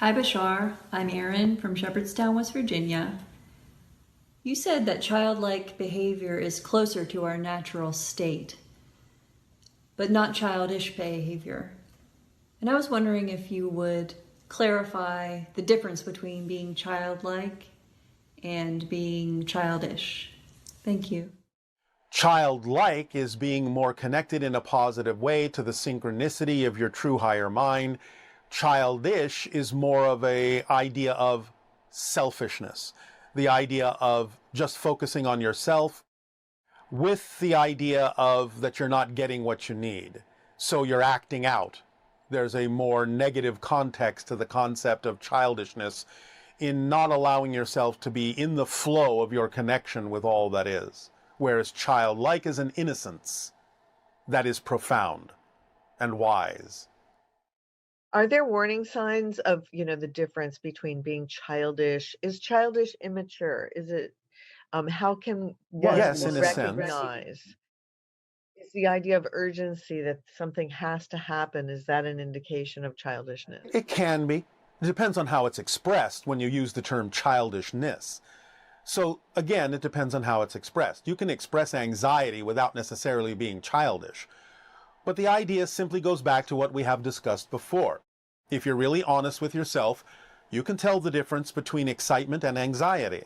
Hi, Bashar. I'm Erin from Shepherdstown, West Virginia. You said that childlike behavior is closer to our natural state, but not childish behavior. And I was wondering if you would clarify the difference between being childlike and being childish. Thank you. Childlike is being more connected in a positive way to the synchronicity of your true higher mind. Childish is more of an idea of selfishness, the idea of just focusing on yourself with the idea of that you're not getting what you need. So you're acting out. There's a more negative context to the concept of childishness in not allowing yourself to be in the flow of your connection with all that is. Whereas childlike is an innocence that is profound and wise. Are there warning signs of, the difference between being childish? Is childish immature? Is it, how can one Yes, in a sense. recognize? Is the idea of urgency that something has to happen, is that an indication of childishness? It can be. It depends on how it's expressed when you use the term childishness. So again, it depends on how it's expressed. You can express anxiety without necessarily being childish. But the idea simply goes back to what we have discussed before. If you're really honest with yourself, you can tell the difference between excitement and anxiety.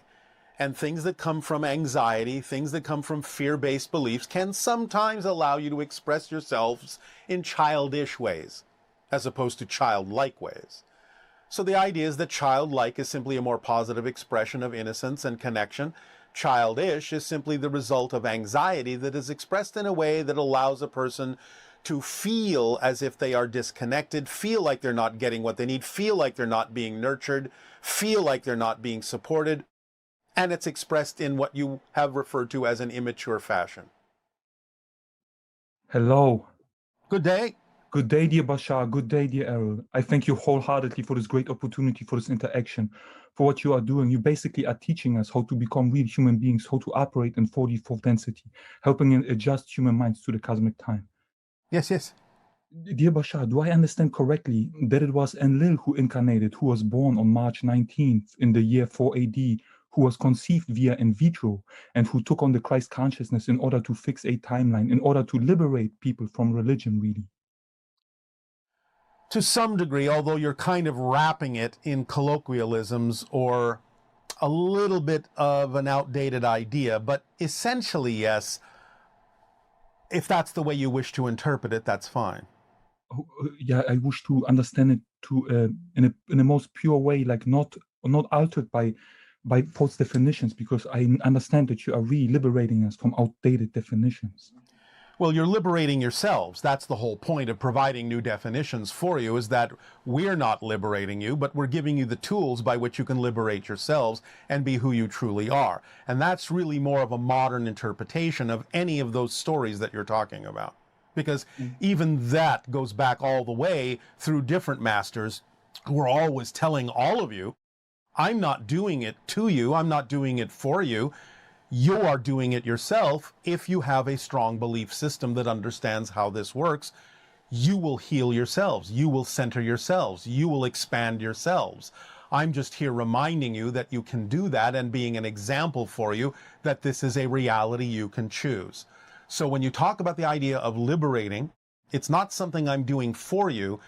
And things that come from anxiety, things that come from fear-based beliefs can sometimes allow you to express yourselves in childish ways, as opposed to childlike ways. So the idea is that childlike is simply a more positive expression of innocence and connection. Childish is simply the result of anxiety that is expressed in a way that allows a person to feel as if they are disconnected, feel like they're not getting what they need, feel like they're not being nurtured, feel like they're not being supported, and it's expressed in what you have referred to as an immature fashion. Hello. Good day. Good day, dear Bashar. Good day, dear Errol. I thank you wholeheartedly for this great opportunity, for this interaction, for what you are doing. You basically are teaching us how to become real human beings, how to operate in 44th density, helping adjust human minds to the cosmic time. Yes. Dear Bashar, do I understand correctly that it was Enlil who incarnated, who was born on March 19th in the year 4 AD, who was conceived via in vitro, and who took on the Christ consciousness in order to fix a timeline, in order to liberate people from religion, really? To some degree, although you're kind of wrapping it in colloquialisms or a little bit of an outdated idea, but essentially, yes, if that's the way you wish to interpret it, that's fine. Yeah, I wish to understand it in a most pure way, like not altered by false definitions, because I understand that you are really liberating us from outdated definitions. Well, you're liberating yourselves. That's the whole point of providing new definitions for you, is that we're not liberating you, but we're giving you the tools by which you can liberate yourselves and be who you truly are. And that's really more of a modern interpretation of any of those stories that you're talking about. Because even that goes back all the way through different masters who are always telling all of you, I'm not doing it to you, I'm not doing it for you. You are doing it yourself. If you have a strong belief system that understands how this works, you will heal yourselves. You will center yourselves. You will expand yourselves. I'm just here reminding you that you can do that and being an example for you that this is a reality you can choose. So when you talk about the idea of liberating, it's not something I'm doing for you.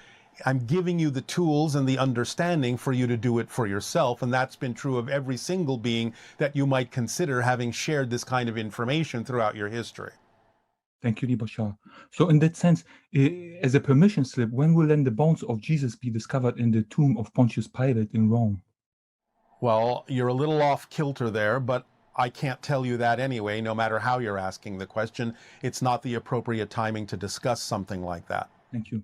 I'm giving you the tools and the understanding for you to do it for yourself. And that's been true of every single being that you might consider having shared this kind of information throughout your history. Thank you, Bashar. So in that sense, as a permission slip, when will then the bones of Jesus be discovered in the tomb of Pontius Pilate in Rome? Well, you're a little off kilter there, but I can't tell you that anyway, no matter how you're asking the question. It's not the appropriate timing to discuss something like that. Thank you.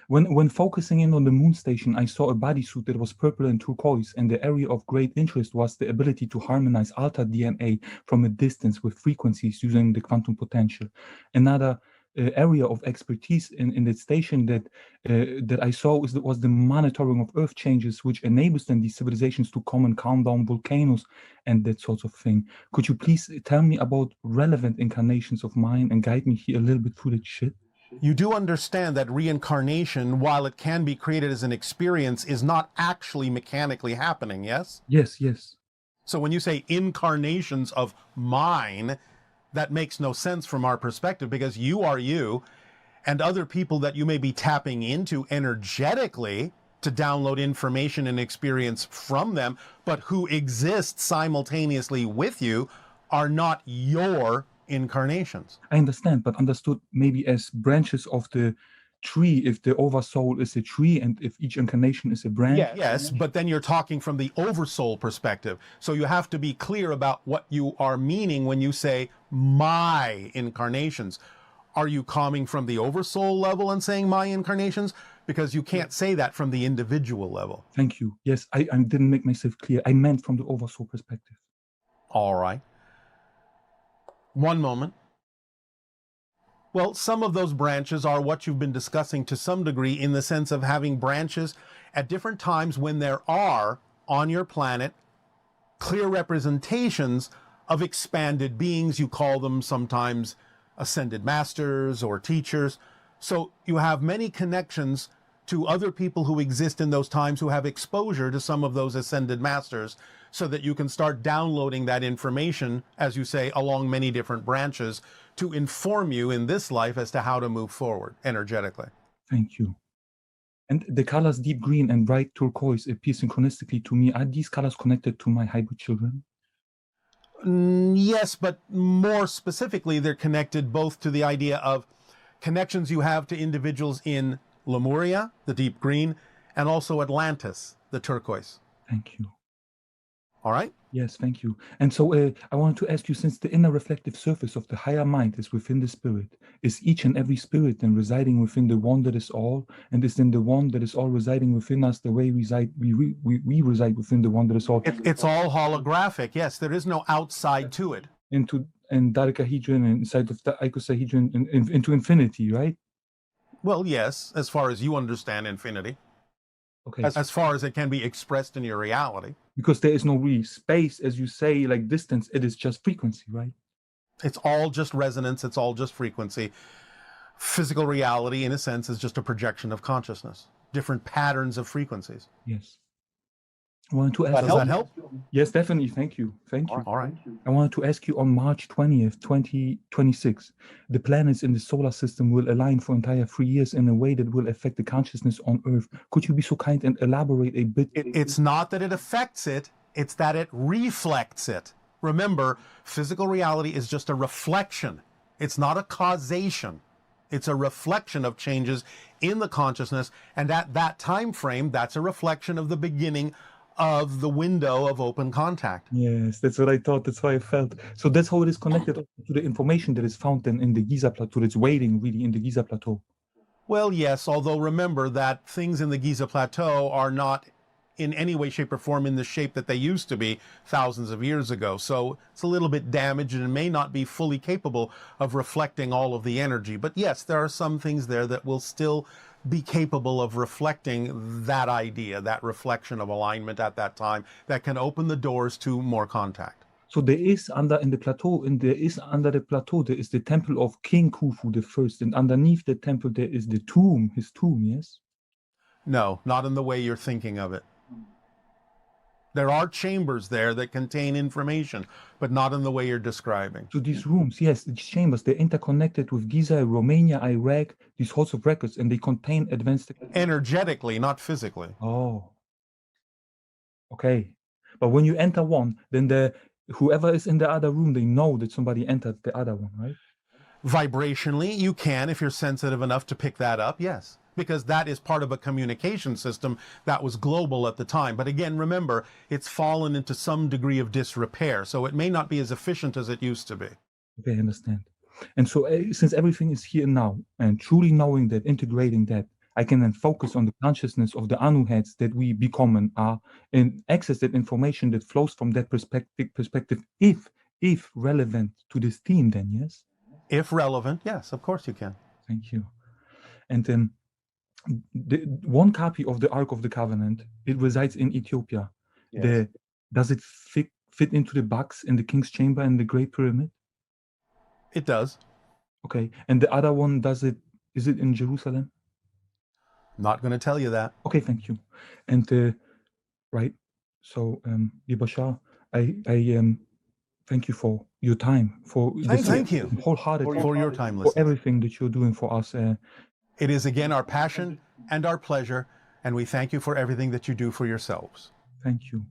When focusing in on the moon station, I saw a bodysuit that was purple and turquoise, and the area of great interest was the ability to harmonize altered DNA from a distance with frequencies using the quantum potential. Another area of expertise in that station that I saw was the monitoring of Earth changes, which enables then these civilizations to come and calm down volcanoes and that sort of thing. Could you please tell me about relevant incarnations of mine and guide me here a little bit through that shit? You do understand that reincarnation, while it can be created as an experience, is not actually mechanically happening, yes? Yes, yes. So when you say incarnations of mine, that makes no sense from our perspective, because you are you, and other people that you may be tapping into energetically to download information and experience from them, but who exist simultaneously with you, are not your incarnations. I understand, but understood maybe as branches of the tree, if the oversoul is a tree and if each incarnation is a branch. Yes, but then you're talking from the oversoul perspective. So you have to be clear about what you are meaning when you say my incarnations. Are you coming from the oversoul level and saying my incarnations? Because you can't say that from the individual level. Thank you. Yes, I didn't make myself clear. I meant from the oversoul perspective. All right. One moment. Well, some of those branches are what you've been discussing to some degree, in the sense of having branches at different times when there are on your planet clear representations of expanded beings. You call them sometimes ascended masters or teachers. So you have many connections to other people who exist in those times who have exposure to some of those ascended masters, so that you can start downloading that information, as you say, along many different branches to inform you in this life as to how to move forward energetically. Thank you. And the colors deep green and bright turquoise appear synchronistically to me. Are these colors connected to my hybrid children? Yes, but more specifically, they're connected both to the idea of connections you have to individuals in Lemuria, the deep green, and also Atlantis, the turquoise. Thank you. All right? Yes, thank you. And so I wanted to ask you, since the inner reflective surface of the higher mind is within the spirit, is each and every spirit then residing within the one that is all? And is then the one that is all residing within us the way we reside within the one that is all? It's all holographic. Yes, there is no outside to it. Into and dodecahedron and inside of the icosahedron into infinity, right? Well, yes, as far as you understand infinity. Okay. As far as it can be expressed in your reality. Because there is no really space, as you say, like distance, it is just frequency, right? It's all just resonance, it's all just frequency. Physical reality, in a sense, is just a projection of consciousness, different patterns of frequencies. Yes. I wanted to ask. Does that help? Yes, definitely. Thank you. Thank you. All right. I wanted to ask you, on March 20th, 2026, the planets in the solar system will align for entire 3 years in a way that will affect the consciousness on Earth. Could you be so kind and elaborate a bit? It's not that it affects it, it's that it reflects it. Remember, physical reality is just a reflection. It's not a causation. It's a reflection of changes in the consciousness, and at that time frame, that's a reflection of the beginning of the window of open contact. Yes, that's what I thought. That's how I felt. So that's how it is connected to the information that is found then in the Giza Plateau. That's waiting really in the Giza Plateau. Well, yes, although remember that things in the Giza Plateau are not in any way, shape, or form in the shape that they used to be thousands of years ago. So it's a little bit damaged and may not be fully capable of reflecting all of the energy. But yes, there are some things there that will still be capable of reflecting that idea, that reflection of alignment at that time, that can open the doors to more contact. So there is under the plateau, there is the temple of King Khufu the First, and underneath the temple there is the tomb, his tomb, yes? No, not in the way you're thinking of it. There are chambers there that contain information, but not in the way you're describing. So these rooms, yes, these chambers, they're interconnected with Giza, Romania, Iraq, these halls of records, and they contain advanced... Energetically, not physically. Oh. Okay. But when you enter one, then whoever is in the other room, they know that somebody entered the other one, right? Vibrationally, you can, if you're sensitive enough to pick that up, yes. Because that is part of a communication system that was global at the time. But again, remember, it's fallen into some degree of disrepair, so it may not be as efficient as it used to be. Okay, I understand. And so since everything is here now, and truly knowing that, integrating that, I can then focus on the consciousness of the Anuhats that we become and are, and access that information that flows from that perspective, if relevant to this theme, then, yes? If relevant, yes, of course you can. Thank you. And then one copy of the Ark of the Covenant, it resides in Ethiopia. Yes. Does it fit into the box in the King's Chamber in the Great Pyramid? It does. Okay. And the other one, does it Is it in Jerusalem? Not going to tell you that. Okay, thank you. And right, so dear Bashar, I thank you for your time, for Thank you wholeheartedly for your time for listening. everything that you're doing for us. It is again our passion and our pleasure, and we thank you for everything that you do for yourselves. Thank you.